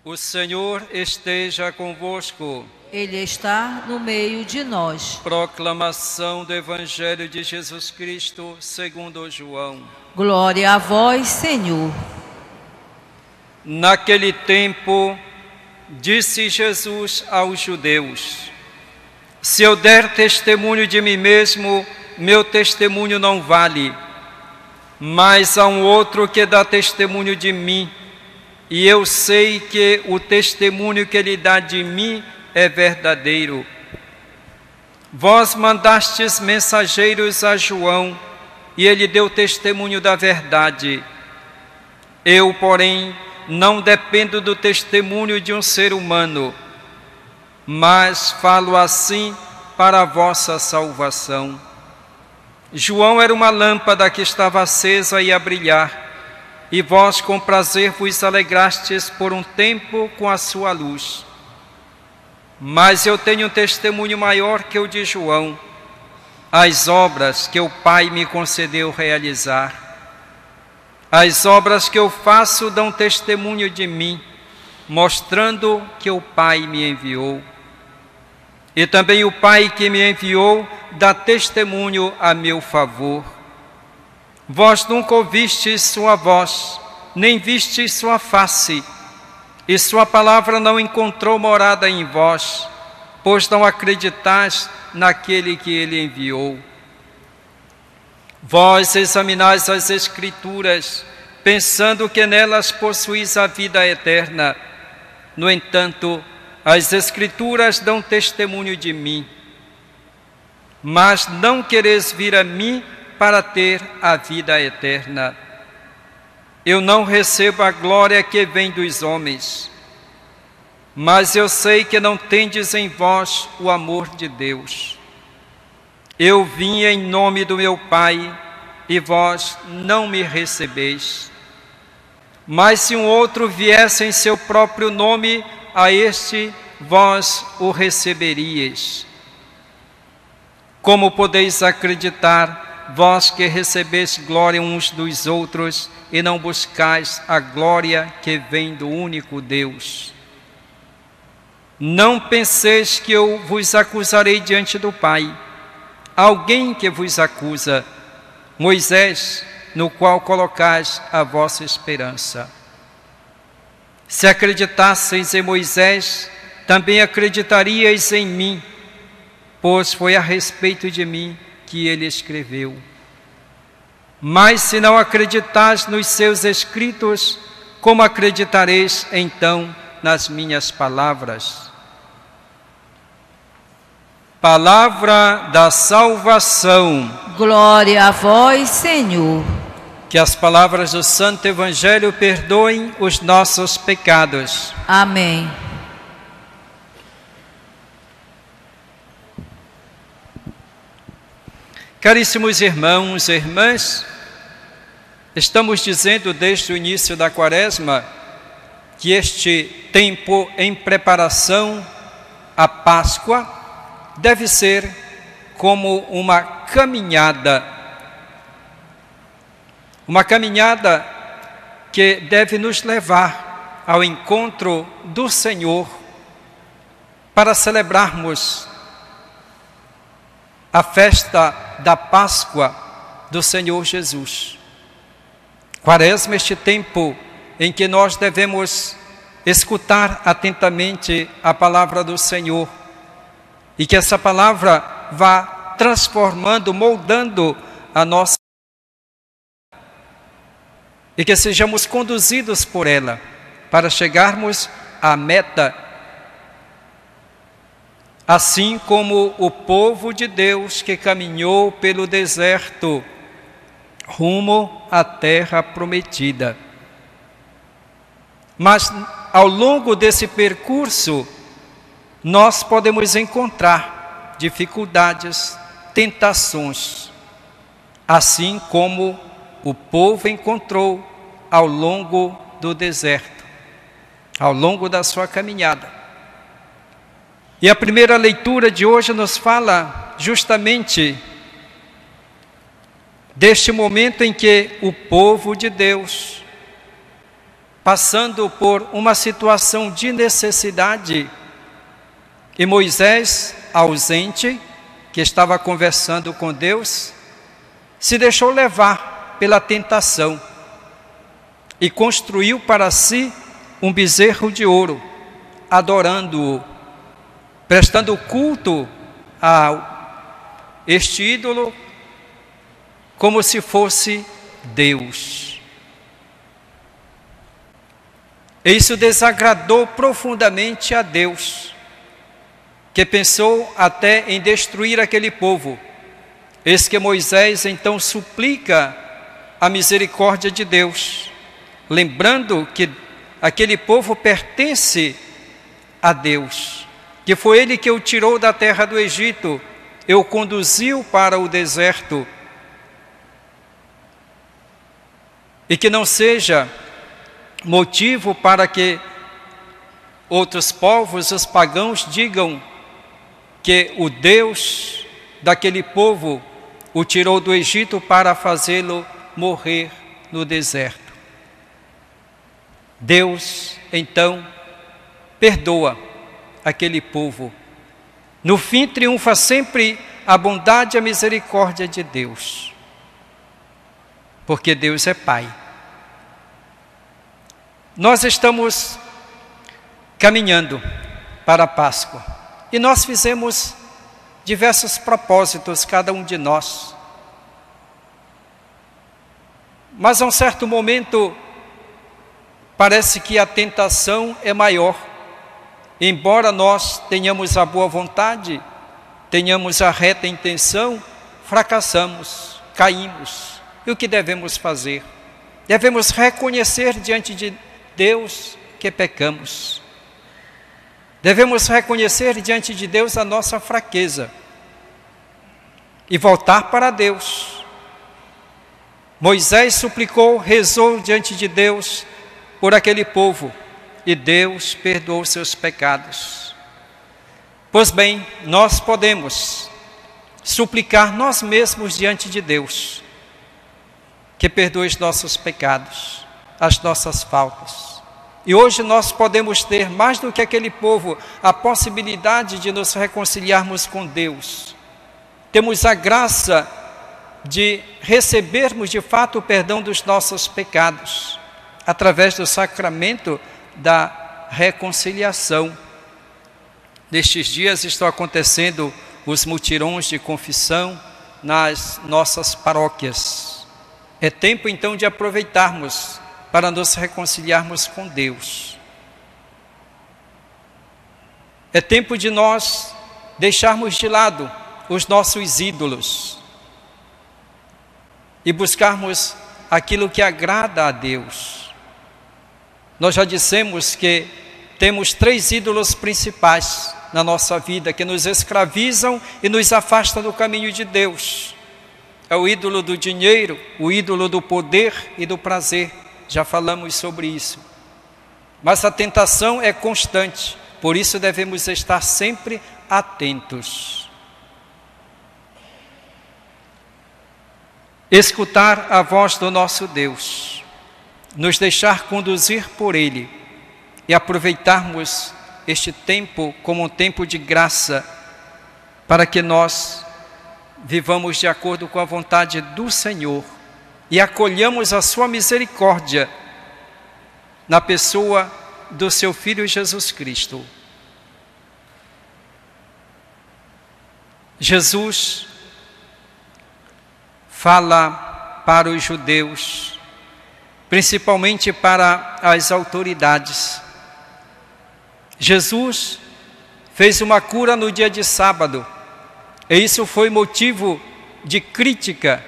O Senhor esteja convosco. Ele está no meio de nós. Proclamação do Evangelho de Jesus Cristo segundo João. Glória a vós, Senhor. Naquele tempo, disse Jesus aos judeus: se eu der testemunho de mim mesmo, meu testemunho não vale. Mas há um outro que dá testemunho de mim, e eu sei que o testemunho que ele dá de mim é verdadeiro. Vós mandastes mensageiros a João, e ele deu testemunho da verdade. Eu, porém, não dependo do testemunho de um ser humano, mas falo assim para a vossa salvação. João era uma lâmpada que estava acesa e a brilhar, e vós com prazer vos alegrastes por um tempo com a sua luz. Mas eu tenho um testemunho maior que o de João, as obras que o Pai me concedeu realizar. As obras que eu faço dão testemunho de mim, mostrando que o Pai me enviou. E também o Pai que me enviou dá testemunho a meu favor. Vós nunca ouvistes sua voz, nem vistes sua face, e sua palavra não encontrou morada em vós, pois não acreditais naquele que ele enviou. Vós examinais as Escrituras, pensando que nelas possuís a vida eterna. No entanto, as Escrituras dão testemunho de mim. Mas não quereis vir a mim para ter a vida eterna. Eu não recebo a glória que vem dos homens, mas eu sei que não tendes em vós o amor de Deus. Eu vim em nome do meu Pai, e vós não me recebeis. Mas se um outro viesse em seu próprio nome, a este vós o receberíeis. Como podeis acreditar, vós que recebeis glória uns dos outros, e não buscais a glória que vem do único Deus? Não penseis que eu vos acusarei diante do Pai. Alguém que vos acusa, Moisés, no qual colocais a vossa esperança. Se acreditasseis em Moisés, também acreditaríeis em mim, pois foi a respeito de mim que ele escreveu. Mas se não acreditais nos seus escritos, como acreditareis então nas minhas palavras? Palavra da salvação. Glória a vós, Senhor. Que as palavras do Santo Evangelho perdoem os nossos pecados. Amém. Caríssimos irmãos e irmãs, estamos dizendo desde o início da Quaresma que este tempo em preparação à Páscoa deve ser como uma caminhada que deve nos levar ao encontro do Senhor para celebrarmos a festa da Páscoa do Senhor Jesus. Quaresma, este tempo em que nós devemos escutar atentamente a palavra do Senhor, e que essa palavra vá transformando, moldando a nossa vida, e que sejamos conduzidos por ela para chegarmos à meta, assim como o povo de Deus que caminhou pelo deserto rumo à terra prometida. Mas ao longo desse percurso, nós podemos encontrar dificuldades, tentações, assim como o povo encontrou ao longo do deserto, ao longo da sua caminhada. E a primeira leitura de hoje nos fala justamente deste momento em que o povo de Deus passando por uma situação de necessidade, e Moisés, ausente, que estava conversando com Deus, se deixou levar pela tentação e construiu para si um bezerro de ouro, adorando-o, prestando culto a este ídolo como se fosse Deus. Isso desagradou profundamente a Deus, que pensou até em destruir aquele povo. Eis que Moisés então suplica a misericórdia de Deus, lembrando que aquele povo pertence a Deus, que foi Ele que o tirou da terra do Egito e o conduziu para o deserto, e que não seja motivo para que outros povos, os pagãos, digam que o Deus daquele povo o tirou do Egito para fazê-lo morrer no deserto. Deus, então, perdoa aquele povo. No fim, triunfa sempre a bondade e a misericórdia de Deus, porque Deus é Pai. Nós estamos caminhando para a Páscoa e nós fizemos diversos propósitos, cada um de nós. Mas a um certo momento parece que a tentação é maior. Embora nós tenhamos a boa vontade, tenhamos a reta intenção, fracassamos, caímos. E o que devemos fazer? Devemos reconhecer diante de Deus que pecamos. Devemos reconhecer diante de Deus a nossa fraqueza e voltar para Deus. Moisés suplicou, rezou diante de Deus por aquele povo, e Deus perdoou seus pecados. Pois bem, nós podemos suplicar nós mesmos diante de Deus, que perdoe os nossos pecados, as nossas faltas. E hoje nós podemos ter, mais do que aquele povo, a possibilidade de nos reconciliarmos com Deus. Temos a graça de recebermos de fato o perdão dos nossos pecados, através do sacramento da reconciliação. Nestes dias estão acontecendo os mutirões de confissão nas nossas paróquias. É tempo então de aproveitarmos para nos reconciliarmos com Deus. É tempo de nós deixarmos de lado os nossos ídolos e buscarmos aquilo que agrada a Deus. Nós já dissemos que temos 3 ídolos principais na nossa vida, que nos escravizam e nos afastam do caminho de Deus. É o ídolo do dinheiro, o ídolo do poder e do prazer. Já falamos sobre isso. Mas a tentação é constante, por isso devemos estar sempre atentos. Escutar a voz do nosso Deus, nos deixar conduzir por Ele e aproveitarmos este tempo como um tempo de graça, para que nós vivamos de acordo com a vontade do Senhor e acolhamos a sua misericórdia na pessoa do seu Filho Jesus Cristo. Jesus fala para os judeus, principalmente para as autoridades. Jesus fez uma cura no dia de sábado, e isso foi motivo de crítica.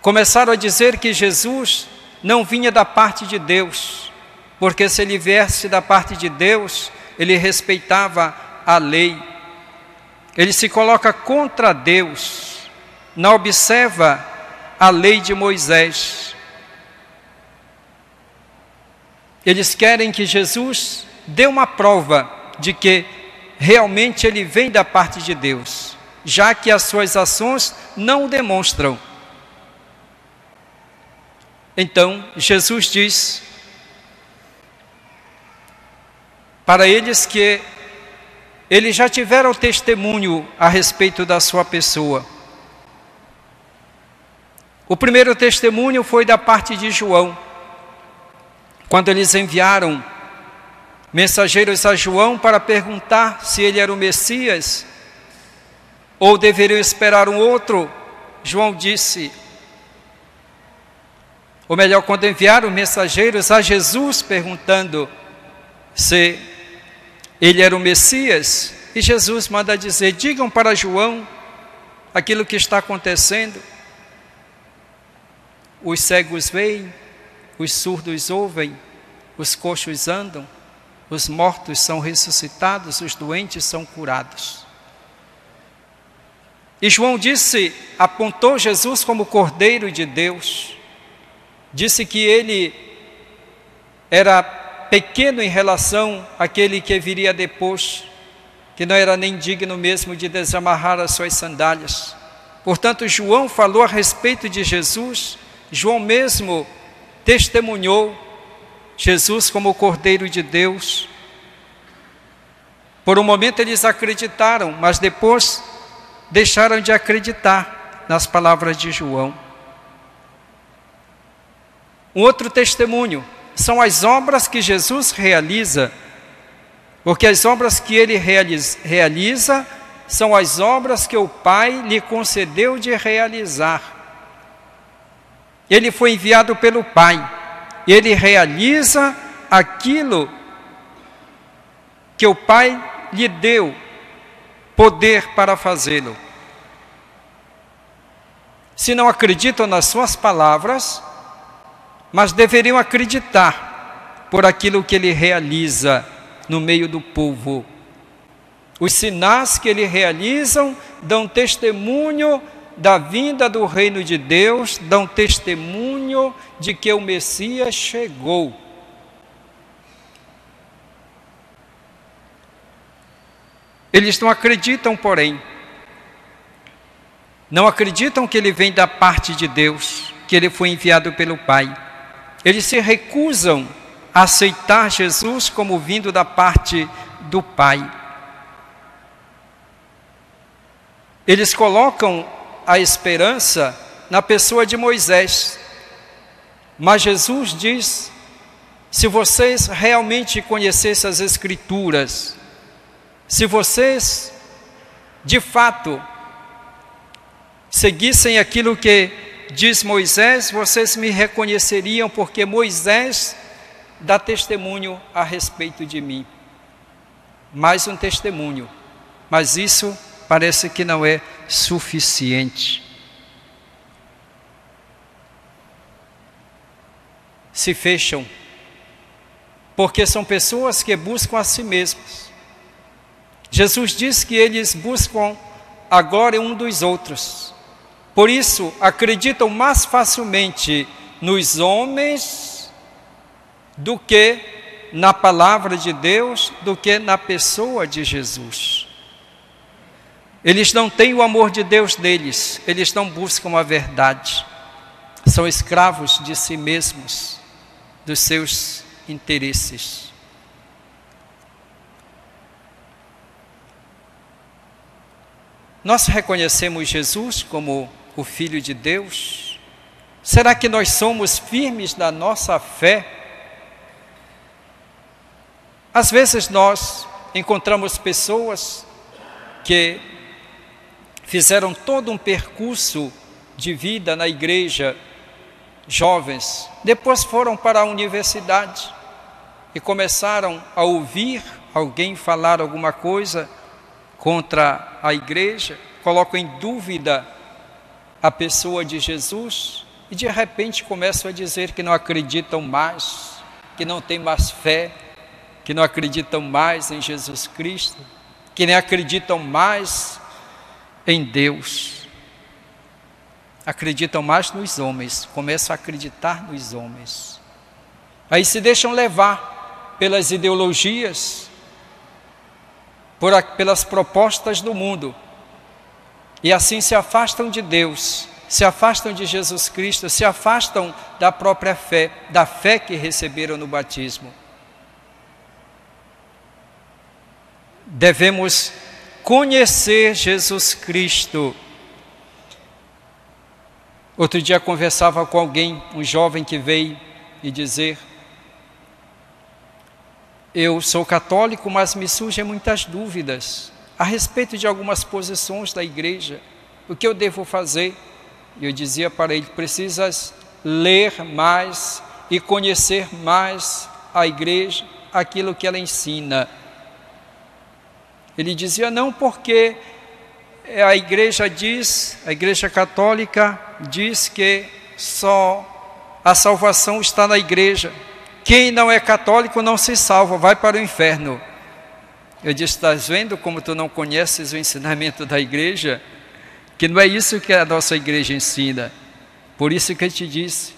Começaram a dizer que Jesus não vinha da parte de Deus, porque se ele viesse da parte de Deus, ele respeitava a lei. Ele se coloca contra Deus, não observa a lei de Moisés. Eles querem que Jesus dê uma prova de que realmente ele vem da parte de Deus, já que as suas ações não o demonstram. Então Jesus diz para eles que eles já tiveram testemunho a respeito da sua pessoa. O primeiro testemunho foi da parte de João, quando eles enviaram mensageiros a João para perguntar se ele era o Messias ou deveriam esperar um outro. João disse, ou melhor, quando enviaram mensageiros a Jesus perguntando se ele era o Messias, e Jesus manda dizer, digam para João aquilo que está acontecendo. Os cegos veem, os surdos ouvem, os coxos andam, os mortos são ressuscitados, os doentes são curados. E João disse, apontou Jesus como Cordeiro de Deus, disse que ele era pequeno em relação àquele que viria depois, que não era nem digno mesmo de desamarrar as suas sandálias. Portanto, João falou a respeito de Jesus, João mesmo testemunhou Jesus como o Cordeiro de Deus. Por um momento eles acreditaram, mas depois deixaram de acreditar nas palavras de João. Um outro testemunho são as obras que Jesus realiza, porque as obras que ele realiza são as obras que o Pai lhe concedeu de realizar. Ele foi enviado pelo Pai, e ele realiza aquilo que o Pai lhe deu poder para fazê-lo. Se não acreditam nas suas palavras, mas deveriam acreditar por aquilo que ele realiza no meio do povo. Os sinais que ele realiza dão testemunho da vinda do reino de Deus, dão testemunho de que o Messias chegou. Eles não acreditam, porém, não acreditam que ele vem da parte de Deus, que ele foi enviado pelo Pai. Eles se recusam a aceitar Jesus como vindo da parte do Pai. Eles colocam a esperança na pessoa de Moisés. Mas Jesus diz, se vocês realmente conhecessem as Escrituras, se vocês de fato seguissem aquilo que diz Moisés, vocês me reconheceriam, porque Moisés dá testemunho a respeito de mim. Mais um testemunho, mas isso parece que não é suficiente. Se fecham, porque são pessoas que buscam a si mesmos. Jesus diz que eles buscam a glória um dos outros. Por isso, acreditam mais facilmente nos homens do que na palavra de Deus, do que na pessoa de Jesus. Eles não têm o amor de Deus deles, eles não buscam a verdade. São escravos de si mesmos, dos seus interesses. Nós reconhecemos Jesus como o Filho de Deus? Será que nós somos firmes na nossa fé? Às vezes nós encontramos pessoas que fizeram todo um percurso de vida na igreja, jovens, depois foram para a universidade e começaram a ouvir alguém falar alguma coisa contra a igreja, colocam em dúvida a pessoa de Jesus e de repente começam a dizer que não acreditam mais, que não têm mais fé, que não acreditam mais em Jesus Cristo, que nem acreditam mais em Deus. Acreditam mais nos homens, começam a acreditar nos homens. Aí se deixam levar pelas ideologias, pelas propostas do mundo, e assim se afastam de Deus se afastam de Jesus Cristo, se afastam da própria fé, da fé que receberam no batismo. Devemos conhecer Jesus Cristo. Outro dia conversava com alguém, um jovem que veio e dizer: eu sou católico, mas me surgem muitas dúvidas a respeito de algumas posições da igreja. O que eu devo fazer? E eu dizia para ele: precisas ler mais e conhecer mais a igreja, aquilo que ela ensina. Ele dizia: não, porque a igreja católica diz que só a salvação está na igreja. Quem não é católico não se salva, vai para o inferno. Eu disse: estás vendo como tu não conheces o ensinamento da igreja? Que não é isso que a nossa igreja ensina. Por isso que eu te disse,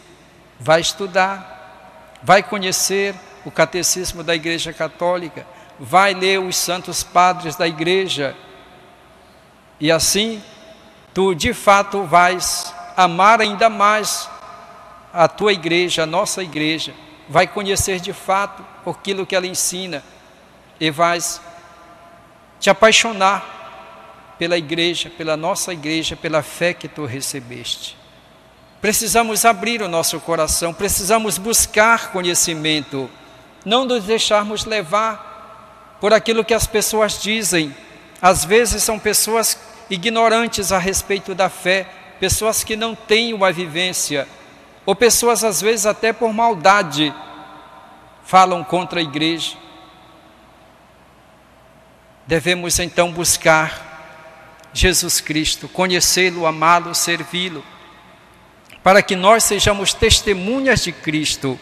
vai estudar, vai conhecer o catecismo da igreja católica, vai ler os santos padres da igreja, e assim tu de fato vais amar ainda mais a tua igreja, a nossa igreja, vai conhecer de fato aquilo que ela ensina e vais te apaixonar pela igreja, pela nossa igreja, pela fé que tu recebeste. Precisamos abrir o nosso coração, precisamos buscar conhecimento, não nos deixarmos levar por aquilo que as pessoas dizem. Às vezes são pessoas ignorantes a respeito da fé, pessoas que não têm uma vivência, ou pessoas às vezes até por maldade falam contra a igreja. Devemos então buscar Jesus Cristo, conhecê-lo, amá-lo, servi-lo, para que nós sejamos testemunhas de Cristo.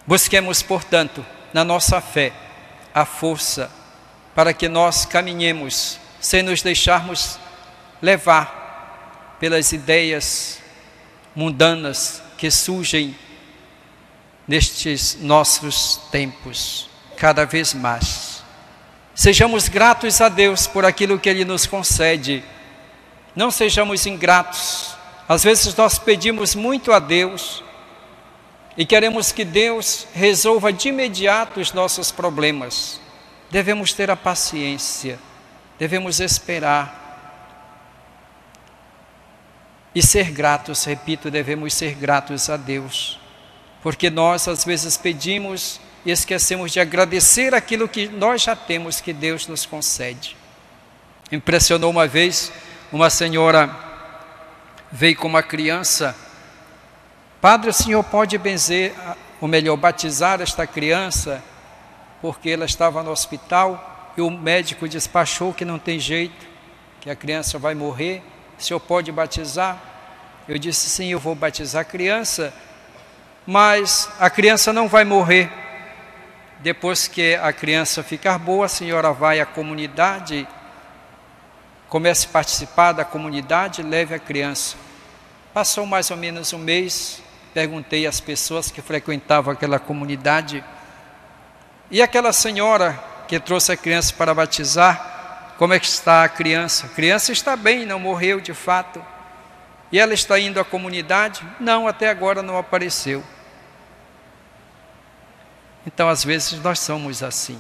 Busquemos, portanto, na nossa fé, a força para que nós caminhemos sem nos deixarmos levar pelas ideias mundanas que surgem nestes nossos tempos, cada vez mais. Sejamos gratos a Deus por aquilo que Ele nos concede. Não sejamos ingratos. Às vezes nós pedimos muito a Deus e queremos que Deus resolva de imediato os nossos problemas. Devemos ter a paciência, devemos esperar e ser gratos, repito, devemos ser gratos a Deus, porque nós às vezes pedimos e esquecemos de agradecer aquilo que nós já temos, que Deus nos concede. Impressionou uma vez, uma senhora veio com uma criança: padre, o senhor pode benzer, ou melhor, batizar esta criança, porque ela estava no hospital e o médico despachou que não tem jeito, que a criança vai morrer, o senhor pode batizar? Eu disse: sim, eu vou batizar a criança, mas a criança não vai morrer. Depois que a criança ficar boa, a senhora vai à comunidade, comece a participar da comunidade, leve a criança. Passou mais ou menos um mês, perguntei às pessoas que frequentavam aquela comunidade: e aquela senhora que trouxe a criança para batizar, como é que está a criança? A criança está bem, não morreu de fato. E ela está indo à comunidade? Não, até agora não apareceu. Então, às vezes, nós somos assim.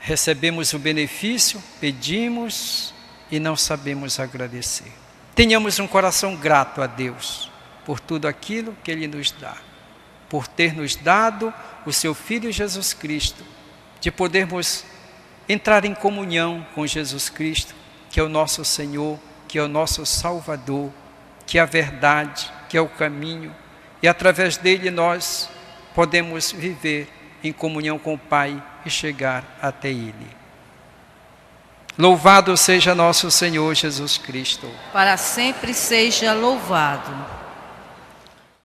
Recebemos o benefício, pedimos e não sabemos agradecer. Tenhamos um coração grato a Deus por tudo aquilo que Ele nos dá, por ter nos dado o Seu Filho Jesus Cristo, de podermos entrar em comunhão com Jesus Cristo, que é o nosso Senhor, que é o nosso Salvador, que é a verdade, que é o caminho, e através dele nós podemos viver em comunhão com o Pai e chegar até Ele. Louvado seja nosso Senhor Jesus Cristo. Para sempre seja louvado.